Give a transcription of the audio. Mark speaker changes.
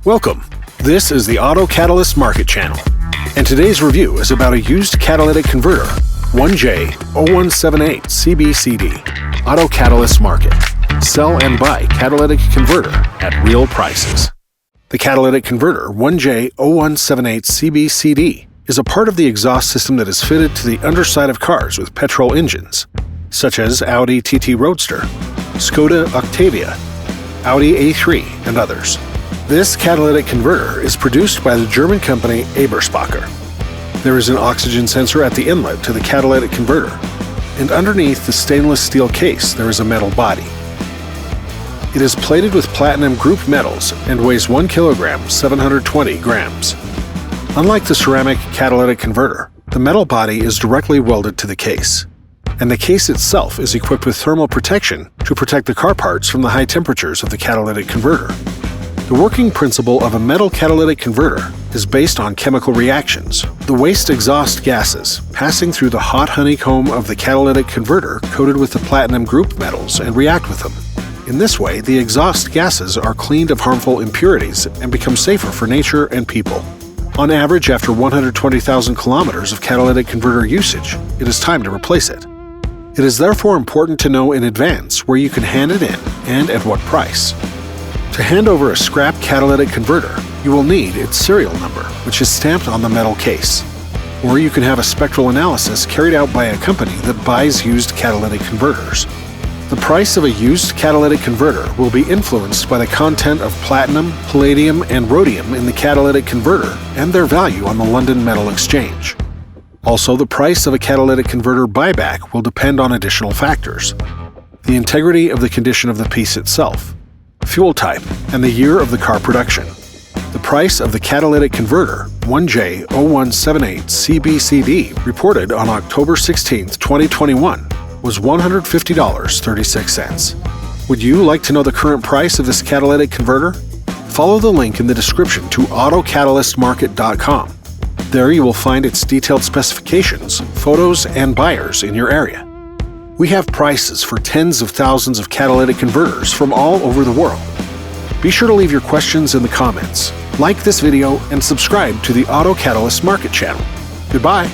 Speaker 1: Welcome. This is the Auto Catalyst Market Channel, and today's review is about a used catalytic converter, 1J0178CBCD. Auto Catalyst Market. Sell and buy catalytic converter at real prices. The catalytic converter 1J0178CBCD is a part of the exhaust system that is fitted to the underside of cars with petrol engines, such as Audi TT Roadster, Skoda Octavia, Audi A3, and others. This catalytic converter is produced by the German company Eberspacher. There is an oxygen sensor at the inlet to the catalytic converter, and underneath the stainless steel case there is a metal body. It is plated with platinum group metals and weighs 1 kilogram, 720 grams. Unlike the ceramic catalytic converter, the metal body is directly welded to the case, and the case itself is equipped with thermal protection to protect the car parts from the high temperatures of the catalytic converter. The working principle of a metal catalytic converter is based on chemical reactions. The waste exhaust gases passing through the hot honeycomb of the catalytic converter coated with the platinum group metals and react with them. In this way, the exhaust gases are cleaned of harmful impurities and become safer for nature and people. On average, after 120,000 kilometers of catalytic converter usage, it is time to replace it. It is therefore important to know in advance where you can hand it in and at what price. To hand over a scrap catalytic converter, you will need its serial number, which is stamped on the metal case. Or you can have a spectral analysis carried out by a company that buys used catalytic converters. The price of a used catalytic converter will be influenced by the content of platinum, palladium, and rhodium in the catalytic converter and their value on the London Metal Exchange. Also, the price of a catalytic converter buyback will depend on additional factors: the integrity of the condition of the piece itself, fuel type, and the year of the car production. The price of the catalytic converter 1J0178CBCD reported on October 16, 2021 was $150.36. Would you like to know the current price of this catalytic converter? Follow the link in the description to autocatalyst.com. There you will find its detailed specifications, photos, and buyers in your area. We have prices for tens of thousands of catalytic converters from all over the world. Be sure to leave your questions in the comments, like this video, and subscribe to the Auto Catalyst Market Channel. Goodbye.